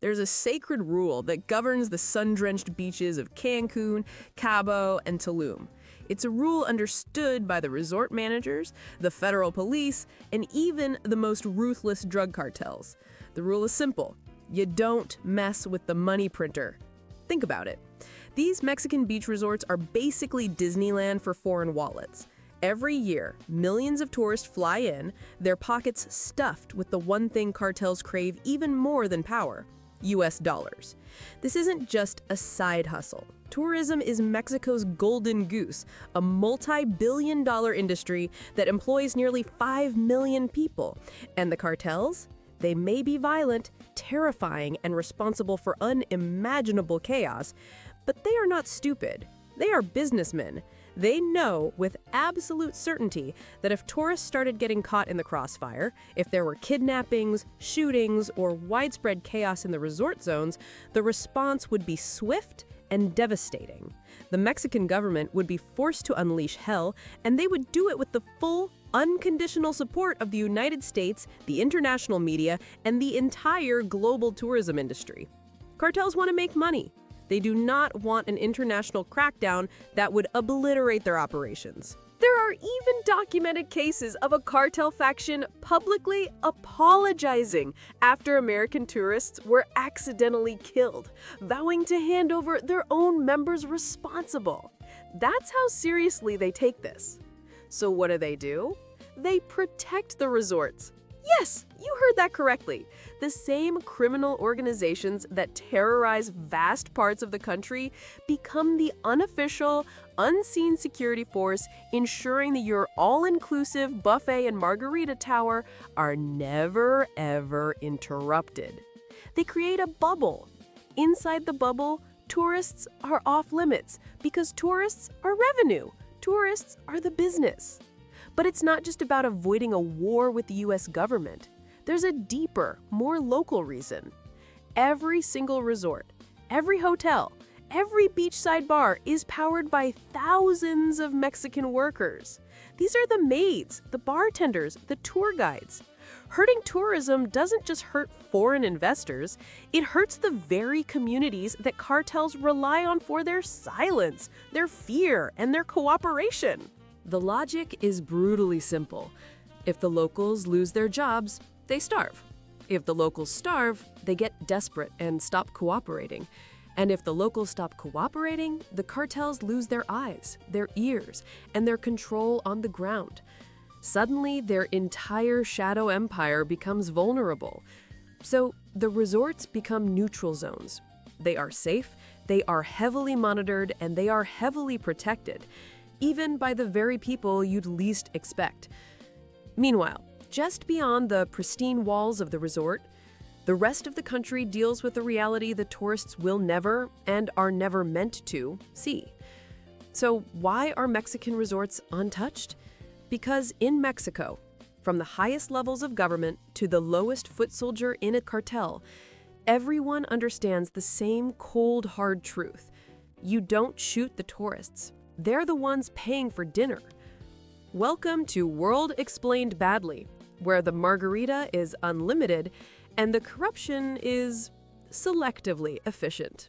There's a sacred rule that governs the sun-drenched beaches of Cancun, Cabo, and Tulum. It's a rule understood by the resort managers, the federal police, and even the most ruthless drug cartels. The rule is simple. You don't mess with the money printer. Think about it. These Mexican beach resorts are basically Disneyland for foreign wallets. Every year, millions of tourists fly in, their pockets stuffed with the one thing cartels crave even more than power: US dollars. This isn't just a side hustle. Tourism is Mexico's golden goose, a multi-billion-dollar industry that employs nearly 5 million people. And the cartels? They may be violent, terrifying, and responsible for unimaginable chaos, but they are not stupid. They are businessmen. They know with absolute certainty that if tourists started getting caught in the crossfire, if there were kidnappings, shootings, or widespread chaos in the resort zones, the response would be swift and devastating. The Mexican government would be forced to unleash hell, and they would do it with the full, unconditional support of the United States, the international media, and the entire global tourism industry. Cartels want to make money. They do not want an international crackdown that would obliterate their operations. There are even documented cases of a cartel faction publicly apologizing after American tourists were accidentally killed, vowing to hand over their own members responsible. That's how seriously they take this. So what do? They protect the resorts. Yes, you heard that correctly. The same criminal organizations that terrorize vast parts of the country become the unofficial, unseen security force, ensuring that your all-inclusive buffet and margarita tower are never, ever interrupted. They create a bubble. Inside the bubble, tourists are off limits because tourists are revenue. Tourists are the business. But it's not just about avoiding a war with the US government. There's a deeper, more local reason. Every single resort, every hotel, every beachside bar is powered by thousands of Mexican workers. These are the maids, the bartenders, the tour guides. Hurting tourism doesn't just hurt foreign investors, it hurts the very communities that cartels rely on for their silence, their fear, and their cooperation. The logic is brutally simple. If the locals lose their jobs, they starve. If the locals starve, they get desperate and stop cooperating. And if the locals stop cooperating, the cartels lose their eyes, their ears, and their control on the ground. Suddenly, their entire shadow empire becomes vulnerable. So the resorts become neutral zones. They are safe, they are heavily monitored, and they are heavily protected, even by the very people you'd least expect. Meanwhile, just beyond the pristine walls of the resort, the rest of the country deals with the reality the tourists will never, and are never meant to, see. So why are Mexican resorts untouched? Because in Mexico, from the highest levels of government to the lowest foot soldier in a cartel, everyone understands the same cold, hard truth. You don't shoot the tourists. They're the ones paying for dinner. Welcome to World Explained Badly, where the margarita is unlimited and the corruption is selectively efficient.